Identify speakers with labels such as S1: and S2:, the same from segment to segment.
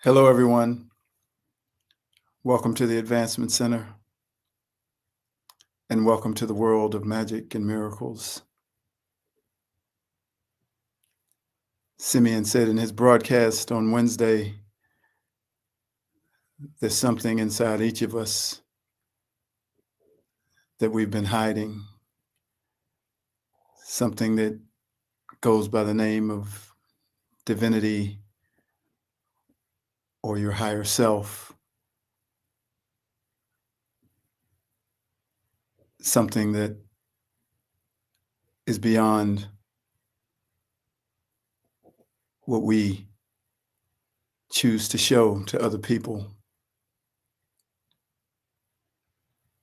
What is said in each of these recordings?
S1: Hello, everyone. Welcome to the Advancement Center, and welcome to the world of magic and miracles. Simeon said in his broadcast on Wednesday, there's something inside each of us that we've been hiding, something that goes by the name of divinity or your higher self, something that is beyond what we choose to show to other people.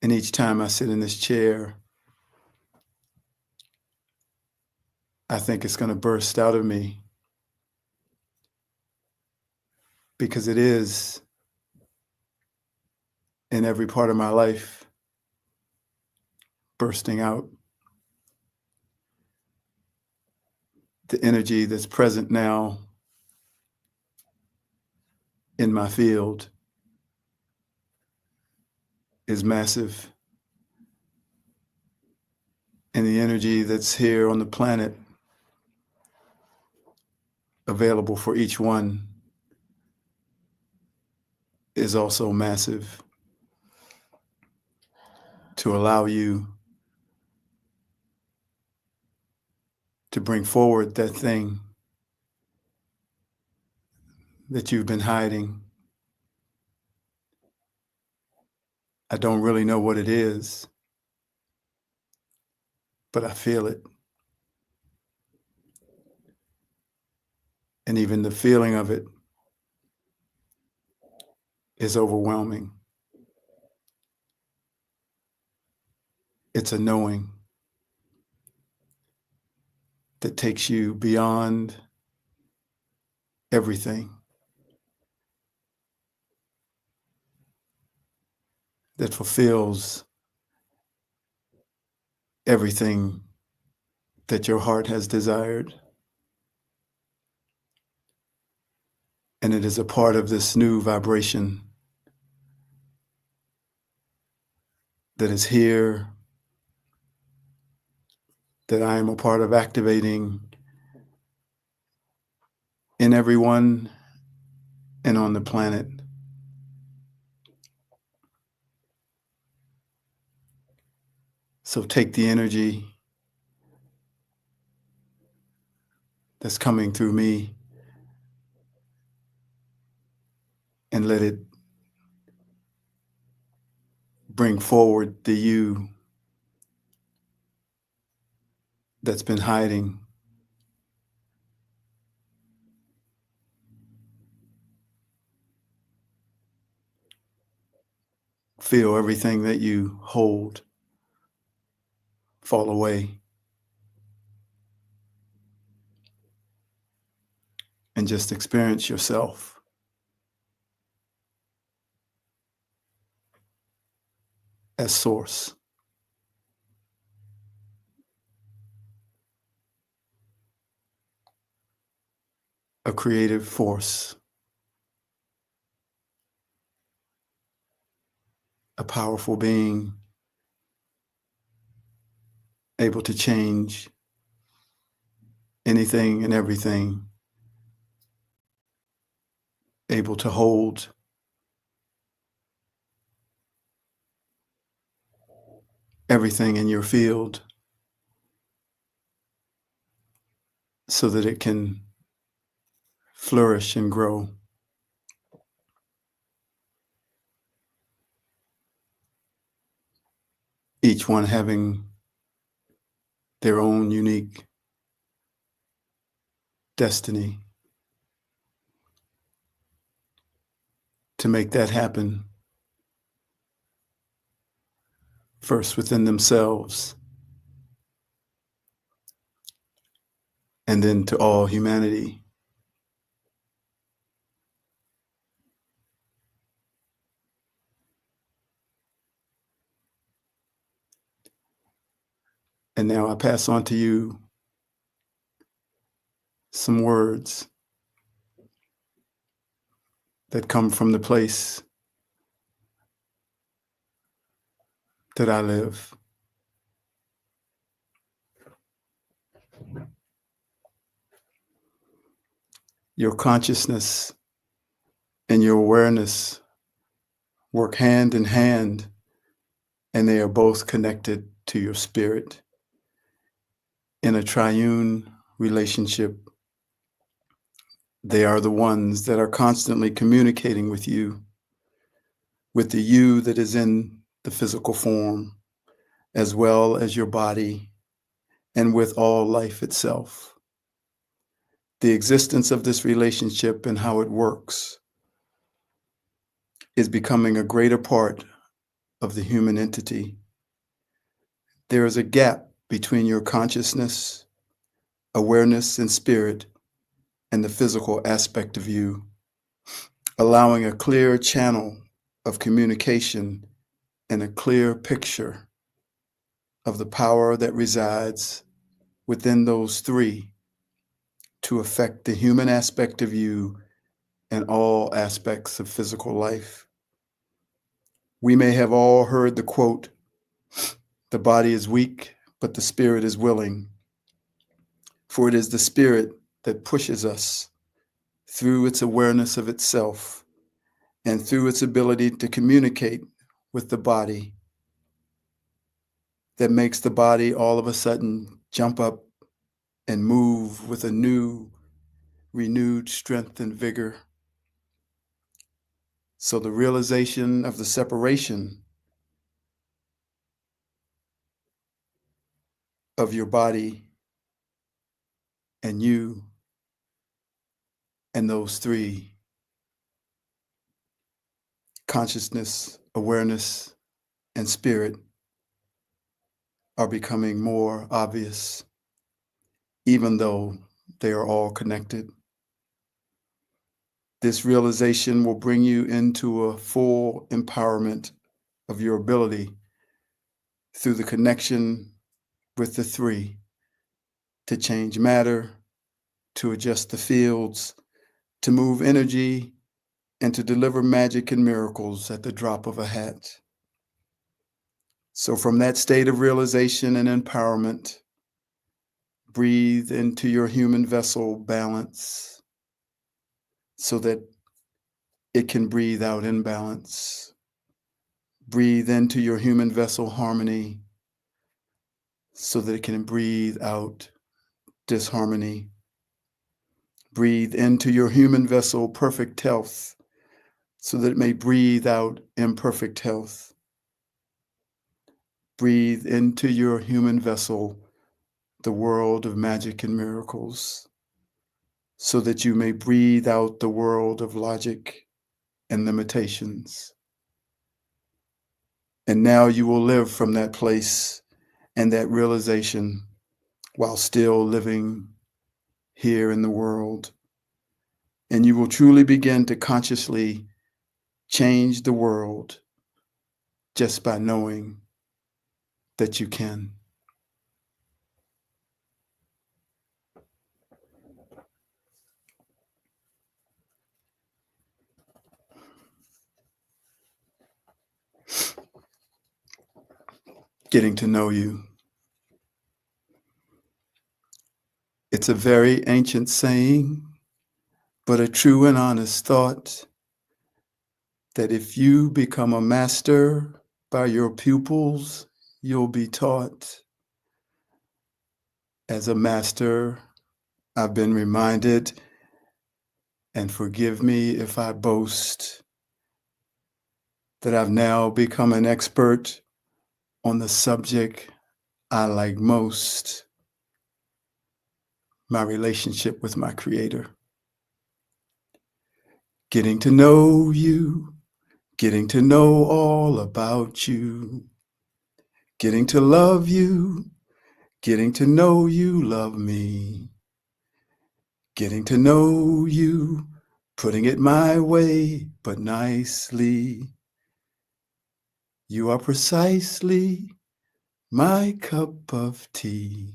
S1: And each time I sit in this chair, I think it's going to burst out of me, because it is in every part of my life bursting out. The energy that's present now in my field is massive. And the energy that's here on the planet, available for each one, is also massive, to allow you to bring forward that thing that you've been hiding. I don't really know what it is, but I feel it. And even the feeling of it is overwhelming. It's a knowing that takes you beyond everything, that fulfills everything that your heart has desired. And it is a part of this new vibration that is here, that I am a part of activating in everyone and on the planet. So take the energy that's coming through me and let it bring forward the you that's been hiding. Feel everything that you hold fall away, and just experience yourself as source. A creative force, a powerful being, able to change anything and everything, able to hold everything in your field so that it can flourish and grow. Each one having their own unique destiny. To make that happen, first within themselves, and then to all humanity. And now I pass on to you some words that come from the place that I live. Your consciousness and your awareness work hand in hand, and they are both connected to your spirit in a triune relationship. They are the ones that are constantly communicating with the you that is in the physical form, as well as your body, and with all life itself. The existence of this relationship and how it works is becoming a greater part of the human entity. There is a gap between your consciousness, awareness, and spirit and the physical aspect of you, allowing a clear channel of communication and a clear picture of the power that resides within those three to affect the human aspect of you and all aspects of physical life. We may have all heard the quote, "The body is weak, but the spirit is willing." For it is the spirit that pushes us through its awareness of itself and through its ability to communicate with the body that makes the body all of a sudden jump up and move with a new, renewed strength and vigor. So the realization of the separation of your body and you and those three, consciousness, awareness, and spirit, are becoming more obvious, even though they are all connected. This realization will bring you into a full empowerment of your ability through the connection with the three to change matter, to adjust the fields, to move energy, and to deliver magic and miracles at the drop of a hat. So from that state of realization and empowerment, breathe into your human vessel balance so that it can breathe out imbalance. Breathe into your human vessel harmony so that it can breathe out disharmony. Breathe into your human vessel perfect health so that it may breathe out imperfect health. Breathe into your human vessel the world of magic and miracles so that you may breathe out the world of logic and limitations. And now you will live from that place and that realization while still living here in the world. And you will truly begin to consciously change the world just by knowing that you can. Getting to know you. It's a very ancient saying, but a true and honest thought that if you become a master by your pupils, you'll be taught. As a master, I've been reminded, and forgive me if I boast, that I've now become an expert on the subject I like most, my relationship with my Creator. Getting to know you, getting to know all about you, getting to love you, getting to know you love me, getting to know you, putting it my way, but nicely. You are precisely my cup of tea.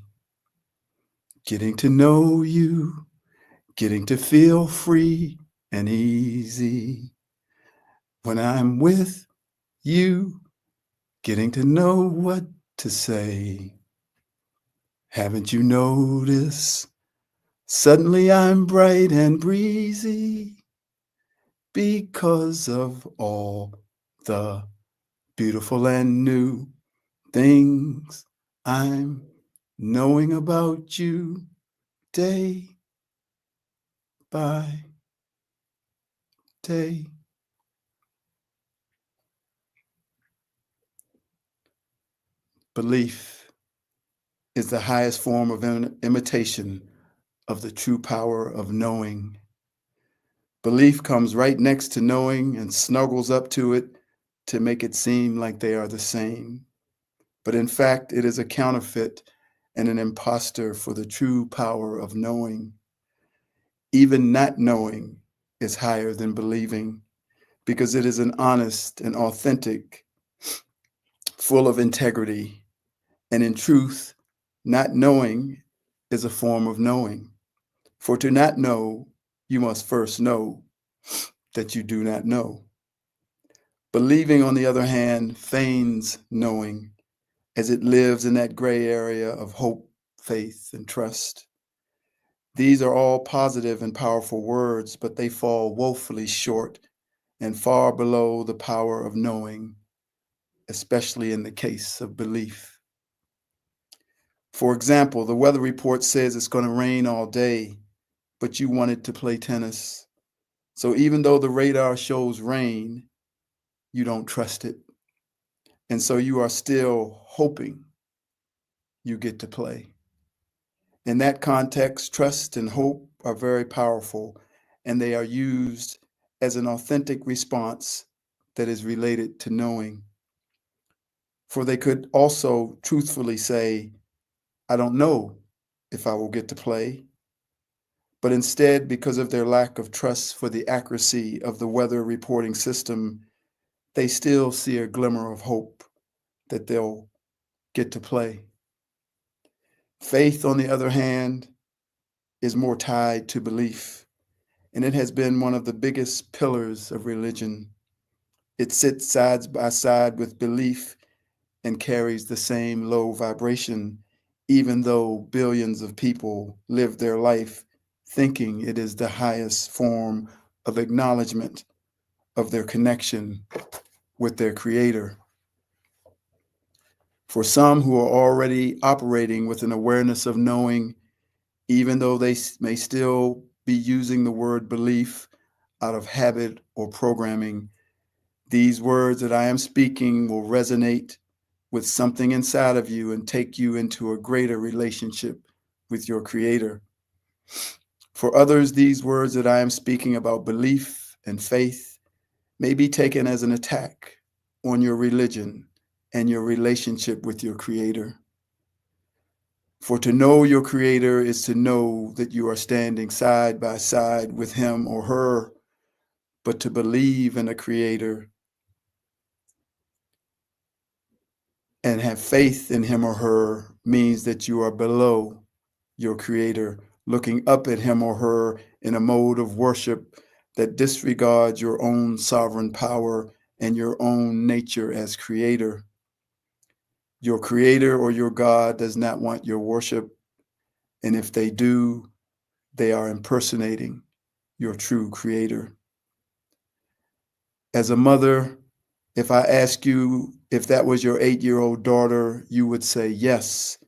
S1: Getting to know you, getting to feel free and easy. When I'm with you, getting to know what to say. Haven't you noticed? Suddenly I'm bright and breezy because of all the beautiful and new things I'm knowing about you day by day. Belief is the highest form of imitation of the true power of knowing. Belief comes right next to knowing and snuggles up to it to make it seem like they are the same. But in fact, it is a counterfeit and an impostor for the true power of knowing. Even not knowing is higher than believing because it is an honest and authentic, full of integrity. And in truth, not knowing is a form of knowing. For to not know, you must first know that you do not know. Believing, on the other hand, feigns knowing as it lives in that gray area of hope, faith, and trust. These are all positive and powerful words, but they fall woefully short and far below the power of knowing, especially in the case of belief. For example, the weather report says it's going to rain all day, but you wanted to play tennis. So even though the radar shows rain, you don't trust it. And so you are still hoping you get to play. In that context, trust and hope are very powerful, and they are used as an authentic response that is related to knowing. For they could also truthfully say, I don't know if I will get to play. But instead, because of their lack of trust for the accuracy of the weather reporting system, they still see a glimmer of hope that they'll get to play. Faith, on the other hand, is more tied to belief, and it has been one of the biggest pillars of religion. It sits side by side with belief and carries the same low vibration, even though billions of people live their life thinking it is the highest form of acknowledgement of their connection with their Creator. For some who are already operating with an awareness of knowing, even though they may still be using the word belief out of habit or programming, these words that I am speaking will resonate with something inside of you and take you into a greater relationship with your Creator. For others, these words that I am speaking about belief and faith may be taken as an attack on your religion and your relationship with your Creator. For to know your Creator is to know that you are standing side by side with Him or her, but to believe in a Creator and have faith in Him or her means that you are below your Creator, looking up at Him or her in a mode of worship that disregards your own sovereign power and your own nature as Creator. Your Creator or your God does not want your worship, and if they do, they are impersonating your true Creator. As a mother, if I ask you if that was your 8-year-old daughter, you would say, yes,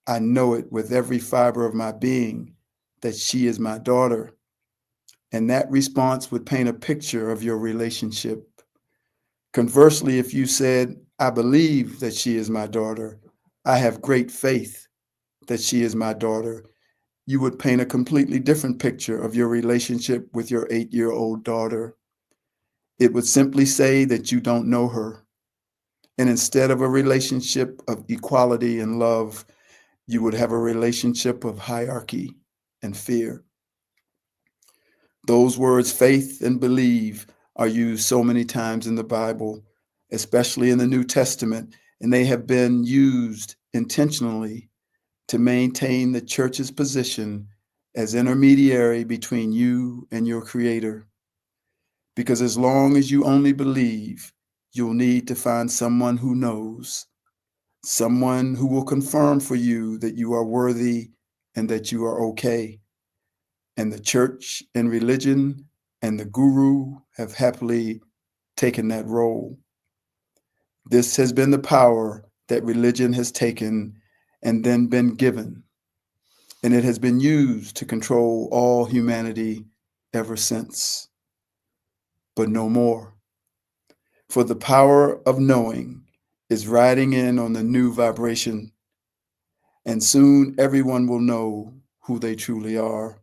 S1: I know it with every fiber of my being that she is my daughter. And that response would paint a picture of your relationship. Conversely, if you said, I believe that she is my daughter, I have great faith that she is my daughter, you would paint a completely different picture of your relationship with your 8-year-old daughter. It would simply say that you don't know her. And instead of a relationship of equality and love, you would have a relationship of hierarchy and fear. Those words, faith and believe, are used so many times in the Bible, especially in the New Testament, and they have been used intentionally to maintain the church's position as intermediary between you and your Creator. Because as long as you only believe, you'll need to find someone who knows, someone who will confirm for you that you are worthy and that you are okay. And the church and religion and the guru have happily taken that role. This has been the power that religion has taken and then been given, and it has been used to control all humanity ever since. But no more. For the power of knowing is riding in on the new vibration, and soon everyone will know who they truly are.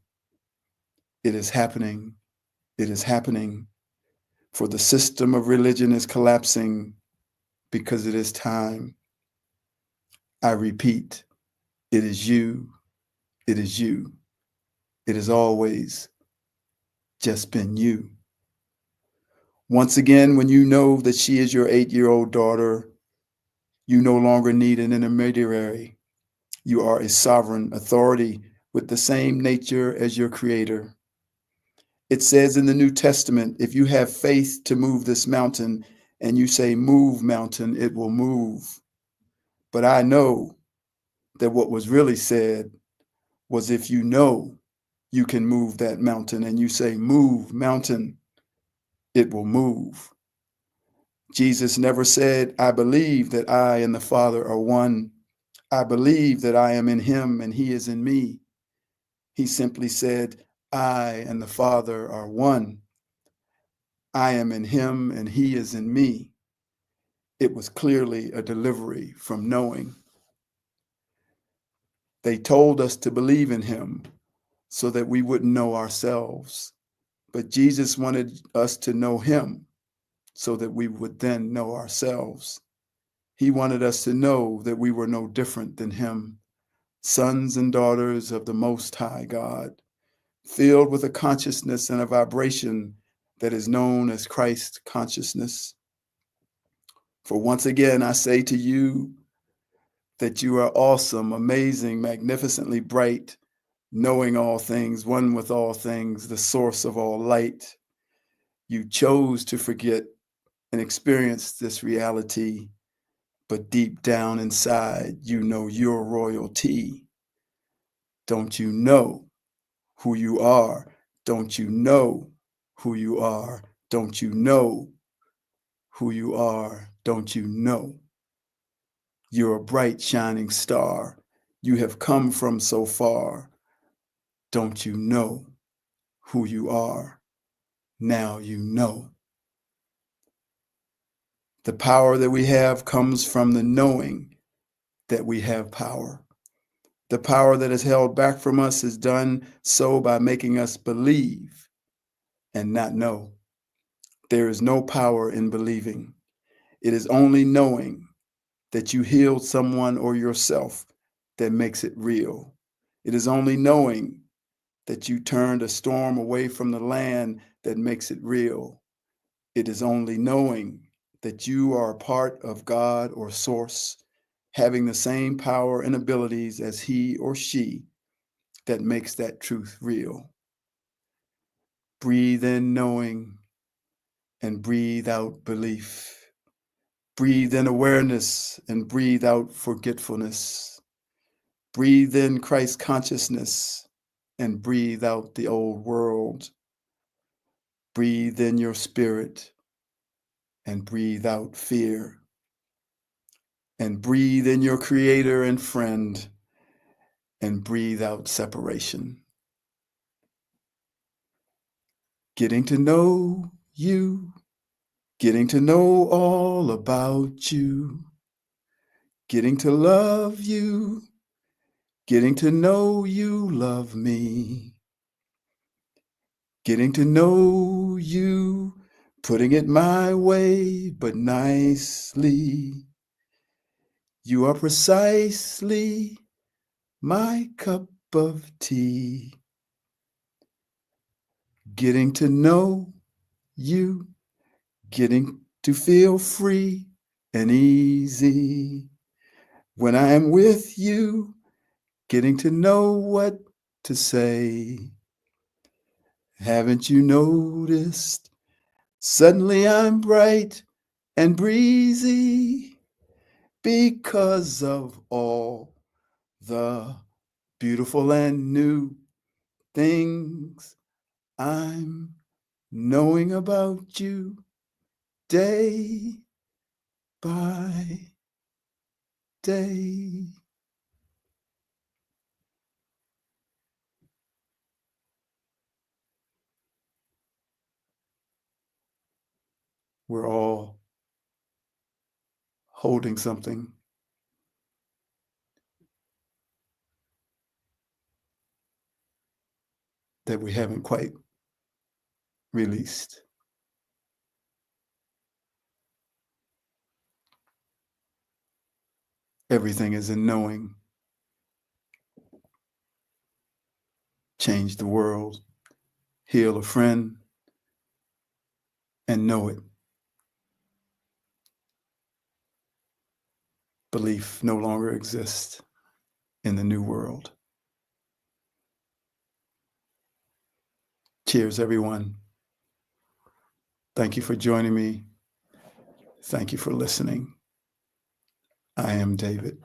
S1: It is happening. It is happening. For the system of religion is collapsing because it is time. I repeat, it is you. It is you. It has always just been you. Once again, when you know that she is your 8-year-old daughter, you no longer need an intermediary. You are a sovereign authority with the same nature as your creator. It says in the New Testament, if you have faith to move this mountain and you say, move mountain, it will move. But I know that what was really said was if you know you can move that mountain and you say, move mountain, it will move. Jesus never said, I believe that I and the Father are one. I believe that I am in him and he is in me. He simply said, I and the Father are one. I am in him and he is in me. It was clearly a delivery from knowing. They told us to believe in him so that we wouldn't know ourselves. But Jesus wanted us to know him so that we would then know ourselves. He wanted us to know that we were no different than him, sons and daughters of the Most High God, filled with a consciousness and a vibration that is known as Christ consciousness. For once again, I say to you that you are awesome, amazing, magnificently bright, knowing all things, one with all things, the source of all light. You chose to forget and experience this reality, but deep down inside, you know your royalty. Don't you know who you are? Don't you know who you are? Don't you know who you are? Don't you know? You're a bright, shining star. You have come from so far. Don't you know who you are? Now you know. The power that we have comes from the knowing that we have power. The power that is held back from us is done so by making us believe and not know. There is no power in believing. It is only knowing that you healed someone or yourself that makes it real. It is only knowing that you turned a storm away from the land that makes it real. It is only knowing that you are a part of God or source, having the same power and abilities as he or she, that makes that truth real. Breathe in knowing and breathe out belief. Breathe in awareness and breathe out forgetfulness. Breathe in Christ consciousness and breathe out the old world. Breathe in your spirit and breathe out fear. And breathe in your creator and friend and breathe out separation. Getting to know you, getting to know all about you, getting to love you, getting to know you love me, getting to know you, putting it my way, but nicely. You are precisely my cup of tea. Getting to know you, getting to feel free and easy. When I am with you, getting to know what to say. Haven't you noticed Suddenly I'm bright and breezy because of all the beautiful and new things I'm knowing about you day by day. We're all holding something that we haven't quite released. Everything is in knowing. Change the world, heal a friend, and know it. Belief no longer exists in the new world. Cheers, everyone. Thank you for joining me. Thank you for listening. I am David.